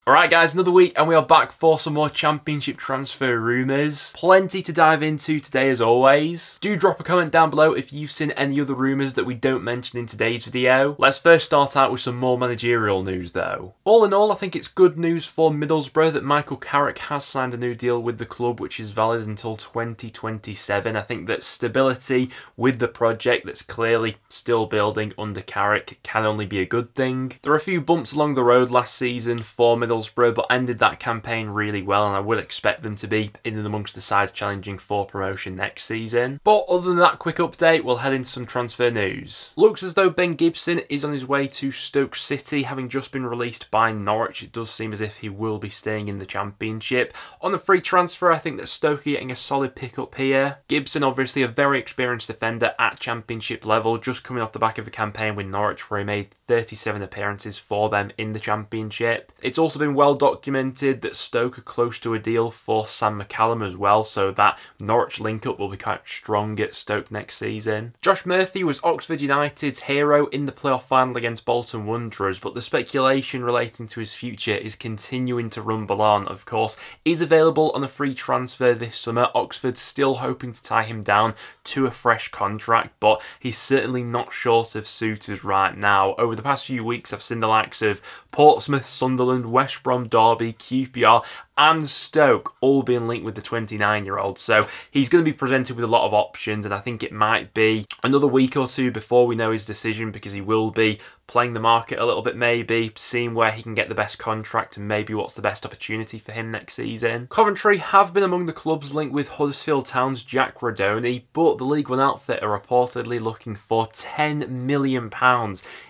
Alright guys, another week and we are back for some more Championship transfer rumours. Plenty to dive into today as always. Do drop a comment down below if you've seen any other rumours that we don't mention in today's video. Let's first start out with some more managerial news though. All in all, I think it's good news for Middlesbrough that Michael Carrick has signed a new deal with the club which is valid until 2027. I think that stability with the project that's clearly still building under Carrick can only be a good thing. There are a few bumps along the road last season for Middlesbrough, but ended that campaign really well, and I would expect them to be in and amongst the sides challenging for promotion next season. But other than that quick update, we'll head into some transfer news. Looks as though Ben Gibson is on his way to Stoke City, having just been released by Norwich. It does seem as if he will be staying in the Championship. On the free transfer, I think that Stoke are getting a solid pickup here. Gibson, obviously a very experienced defender at Championship level, just coming off the back of a campaign with Norwich where he made 37 appearances for them in the Championship. It's also been well documented that Stoke are close to a deal for Sam McCallum as well, so that Norwich link-up will be quite strong at Stoke next season. Josh Murphy was Oxford United's hero in the playoff final against Bolton Wanderers, but the speculation relating to his future is continuing to rumble on. Of course, he's available on a free transfer this summer. Oxford's still hoping to tie him down to a fresh contract, but he's certainly not short of suitors right now. Over the past few weeks, I've seen the likes of Portsmouth, Sunderland, West Brom, Derby, QPR and Stoke all being linked with the 29-year-old. So he's going to be presented with a lot of options, and I think it might be another week or two before we know his decision, because he will be playing the market a little bit, maybe seeing where he can get the best contract and maybe what's the best opportunity for him next season. Coventry have been among the clubs linked with Huddersfield Town's Jack Rodoni, but the League One outfit are reportedly looking for £10 million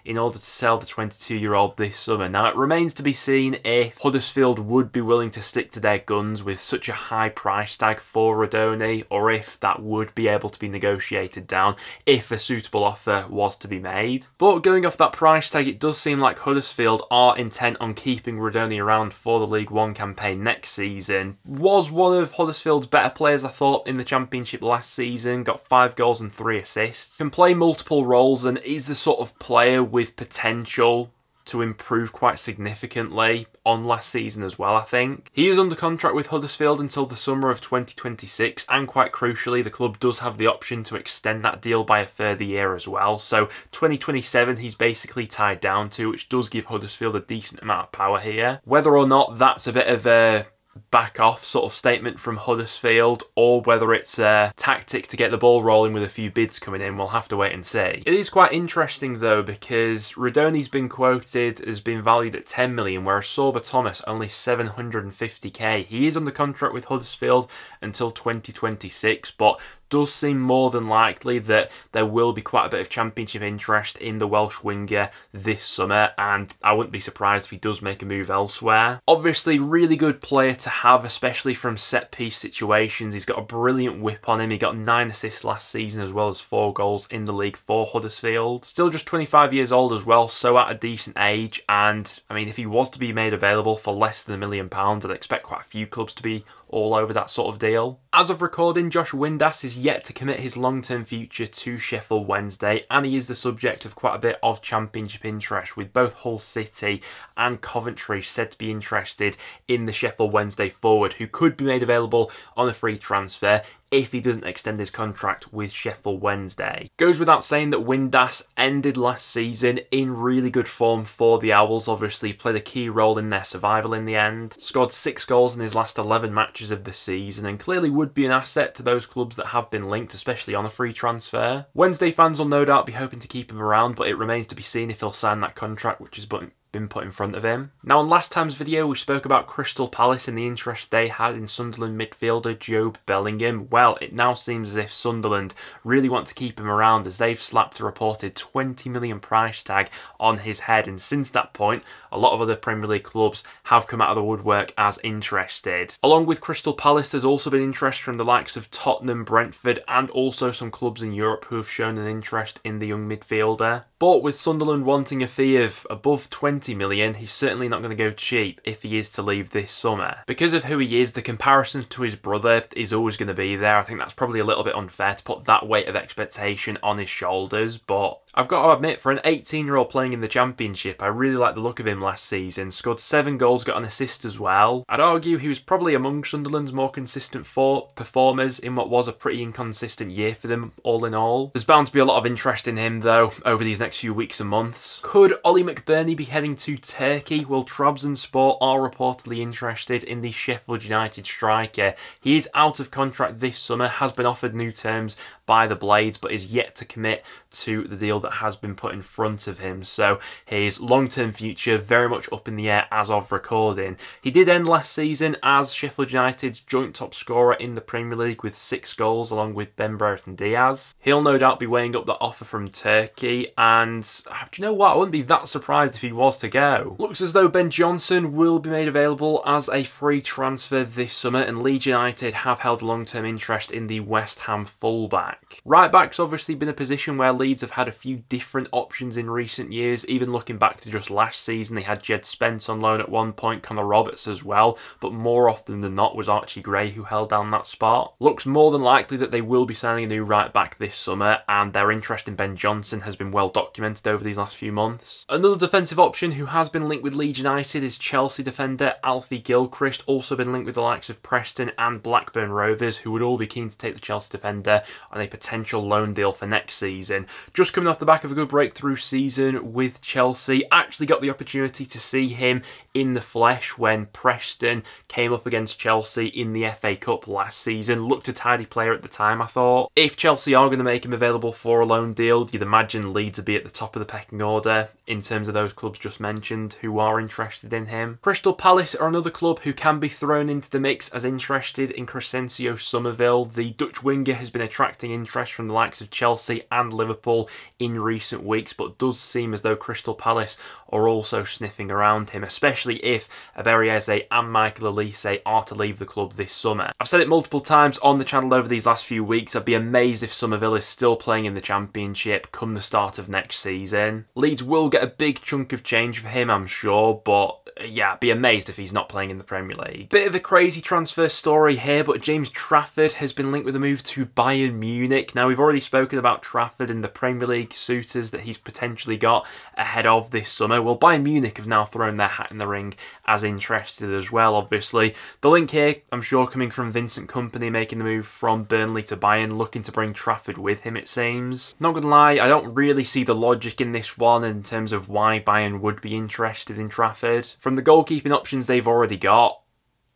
in order to sell the 22-year-old this summer. Now, it remains to be seen if Huddersfield would be willing to stick to their guns with such a high price tag for Rodoni, or if that would be able to be negotiated down if a suitable offer was to be made. But going off that price tag, it does seem like Huddersfield are intent on keeping Rodoni around for the League One campaign next season. Was one of Huddersfield's better players, I thought, in the Championship last season. Got 5 goals and 3 assists. Can play multiple roles and is the sort of player with potential to improve quite significantly on last season as well, I think. He is under contract with Huddersfield until the summer of 2026, and quite crucially, the club does have the option to extend that deal by a further year as well. So 2027 he's basically tied down to, which does give Huddersfield a decent amount of power here. Whether or not that's a bit of a back off sort of statement from Huddersfield, or whether it's a tactic to get the ball rolling with a few bids coming in, we'll have to wait and see. It is quite interesting though, because Rodoni's been quoted as being valued at 10 million, whereas Sorba Thomas only 750k. He is under contract with Huddersfield until 2026, but does seem more than likely that there will be quite a bit of Championship interest in the Welsh winger this summer, and I wouldn't be surprised if he does make a move elsewhere. Obviously, really good player to have, especially from set-piece situations. He's got a brilliant whip on him. He got 9 assists last season as well as 4 goals in the league for Huddersfield. Still just 25 years old as well, so at a decent age, and I mean, if he was to be made available for less than £1 million, I'd expect quite a few clubs to be all over that sort of deal. As of recording, Josh Windass is yet to commit his long-term future to Sheffield Wednesday, and he is the subject of quite a bit of Championship interest, with both Hull City and Coventry said to be interested in the Sheffield Wednesday forward, who could be made available on a free transfer if he doesn't extend his contract with Sheffield Wednesday. Goes without saying that Windass ended last season in really good form for the Owls. Obviously played a key role in their survival in the end. Scored 6 goals in his last 11 matches of the season, and clearly would be an asset to those clubs that have been linked, especially on a free transfer. Wednesday fans will no doubt be hoping to keep him around, but it remains to be seen if he'll sign that contract which is been put in front of him. Now, in last time's video, we spoke about Crystal Palace and the interest they had in Sunderland midfielder Jobe Bellingham. Well, it now seems as if Sunderland really want to keep him around, as they've slapped a reported 20 million price tag on his head, and since that point, a lot of other Premier League clubs have come out of the woodwork as interested. Along with Crystal Palace, there's also been interest from the likes of Tottenham, Brentford, and also some clubs in Europe who have shown an interest in the young midfielder. But with Sunderland wanting a fee of above 20 million, he's certainly not going to go cheap if he is to leave this summer. Because of who he is, the comparison to his brother is always going to be there. I think that's probably a little bit unfair to put that weight of expectation on his shoulders, but I've got to admit, for an 18-year-old playing in the Championship, I really like the look of him last season. Scored 7 goals, got an assist as well. I'd argue he was probably among Sunderland's more consistent performers in what was a pretty inconsistent year for them, all in all. There's bound to be a lot of interest in him, though, over these next few weeks and months. Could Ollie McBurney be heading to Turkey? Well, Trabzonspor are reportedly interested in the Sheffield United striker. He is out of contract this summer, has been offered new terms by the Blades, but is yet to commit to the deal that has been put in front of him. So his long-term future very much up in the air as of recording. He did end last season as Sheffield United's joint top scorer in the Premier League with 6 goals along with Ben Brereton Diaz. He'll no doubt be weighing up the offer from Turkey, and do you know what? I wouldn't be that surprised if he was to go. Looks as though Ben Johnson will be made available as a free transfer this summer, and Leeds United have held long-term interest in the West Ham fullback. Right back's obviously been a position where Leeds have had a few different options in recent years. Even looking back to just last season, they had Jed Spence on loan at one point, Connor Roberts as well, but more often than not was Archie Gray who held down that spot. Looks more than likely that they will be signing a new right back this summer, and their interest in Ben Johnson has been well documented over these last few months. Another defensive option who has been linked with Leeds United is Chelsea defender Alfie Gilchrist, also been linked with the likes of Preston and Blackburn Rovers, who would all be keen to take the Chelsea defender on a potential loan deal for next season. Just coming off the back of a good breakthrough season with Chelsea, actually got the opportunity to see him in the flesh when Preston came up against Chelsea in the FA Cup last season. Looked a tidy player at the time, I thought. If Chelsea are going to make him available for a loan deal, you'd imagine Leeds would be at the top of the pecking order in terms of those clubs just mentioned who are interested in him. Crystal Palace are another club who can be thrown into the mix as interested in Crescencio Somerville. The Dutch winger has been attracting interest from the likes of Chelsea and Liverpool in recent weeks, but does seem as though Crystal Palace are also sniffing around him, especially if Aberieze and Michael Olise are to leave the club this summer. I've said it multiple times on the channel over these last few weeks, I'd be amazed if Somerville is still playing in the Championship come the start of next season. Leeds will get a big chunk of change for him, I'm sure, but yeah, I'd be amazed if he's not playing in the Premier League. Bit of a crazy transfer story here, but James Trafford has been linked with a move to Bayern Munich. Now, we've already spoken about Trafford and the Premier League suitors that he's potentially got ahead of this summer. Well, Bayern Munich have now thrown their hat in the ring as interested as well, obviously. The link here, I'm sure, coming from Vincent Kompany making the move from Burnley to Bayern, looking to bring Trafford with him, it seems. Not gonna lie, I don't really see the logic in this one in terms of why Bayern would be interested in Trafford. From the goalkeeping options they've already got,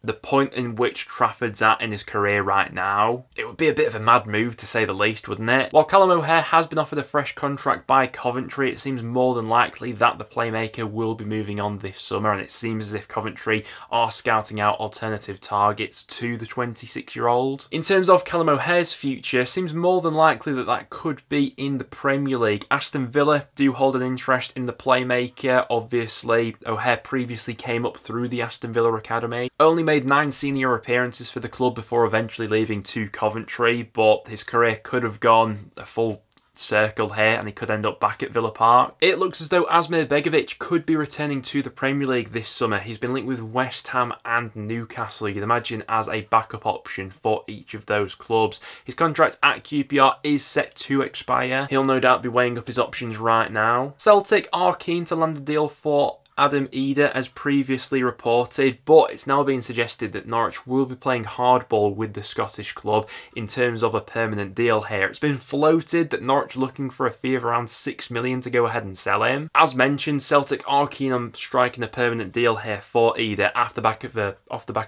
the point in which Trafford's at in his career right now, it would be a bit of a mad move to say the least, wouldn't it? While Callum O'Hare has been offered a fresh contract by Coventry, it seems more than likely that the playmaker will be moving on this summer, and it seems as if Coventry are scouting out alternative targets to the 26-year-old. In terms of Callum O'Hare's future, seems more than likely that that could be in the Premier League. Aston Villa do hold an interest in the playmaker. Obviously, O'Hare previously came up through the Aston Villa Academy. Only made 9 senior appearances for the club before eventually leaving to Coventry, but his career could have gone a full circle here and he could end up back at Villa Park. It looks as though Asmir Begovic could be returning to the Premier League this summer. He's been linked with West Ham and Newcastle, you'd imagine, as a backup option for each of those clubs. His contract at QPR is set to expire. He'll no doubt be weighing up his options right now. Celtic are keen to land a deal for Adam Eder as previously reported, but it's now being suggested that Norwich will be playing hardball with the Scottish club in terms of a permanent deal here. It's been floated that Norwich are looking for a fee of around $6 million to go ahead and sell him. As mentioned, Celtic are keen on striking a permanent deal here for Eder off the back of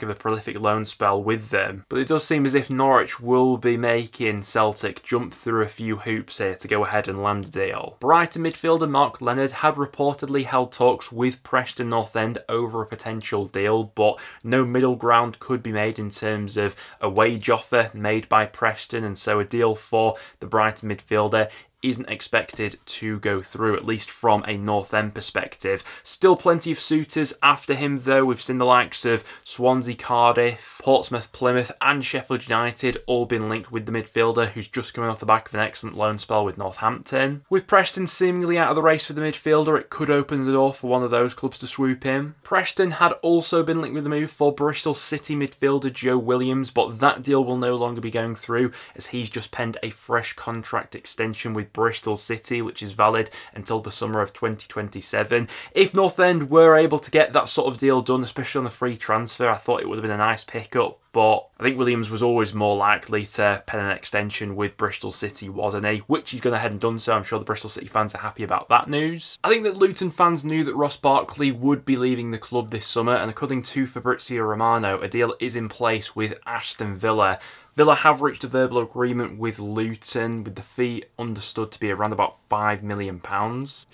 a prolific loan spell with them, but it does seem as if Norwich will be making Celtic jump through a few hoops here to go ahead and land a deal. Brighton midfielder Mark Leonard had reportedly held talks with Preston North End over a potential deal, but no middle ground could be made in terms of a wage offer made by Preston, and so a deal for the Brighton midfielder isn't expected to go through, at least from a North End perspective. Still plenty of suitors after him though. We've seen the likes of Swansea, Cardiff, Portsmouth, Plymouth and Sheffield United all been linked with the midfielder, who's just coming off the back of an excellent loan spell with Northampton. With Preston seemingly out of the race for the midfielder, it could open the door for one of those clubs to swoop in. Preston had also been linked with the move for Bristol City midfielder Joe Williams, but that deal will no longer be going through as he's just penned a fresh contract extension with Bristol City, which is valid until the summer of 2027. If North End were able to get that sort of deal done, especially on the free transfer, I thought it would have been a nice pickup. But I think Williams was always more likely to pen an extension with Bristol City, wasn't he? Which he's gone ahead and done so. I'm sure the Bristol City fans are happy about that news. I think that Luton fans knew that Ross Barkley would be leaving the club this summer, and according to Fabrizio Romano, a deal is in place with Aston Villa. Villa have reached a verbal agreement with Luton, with the fee understood to be around about £5 million.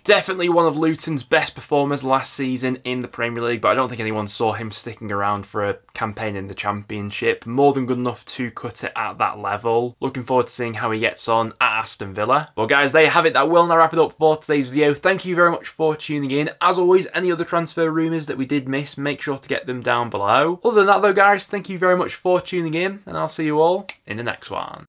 Definitely one of Luton's best performers last season in the Premier League, but I don't think anyone saw him sticking around for a campaign in the Championship. More than good enough to cut it at that level. Looking forward to seeing how he gets on at Aston Villa. Well guys, there you have it. That will now wrap it up for today's video. Thank you very much for tuning in. As always, any other transfer rumours that we did miss, make sure to get them down below. Other than that though guys, thank you very much for tuning in, and I'll see you all in the next one.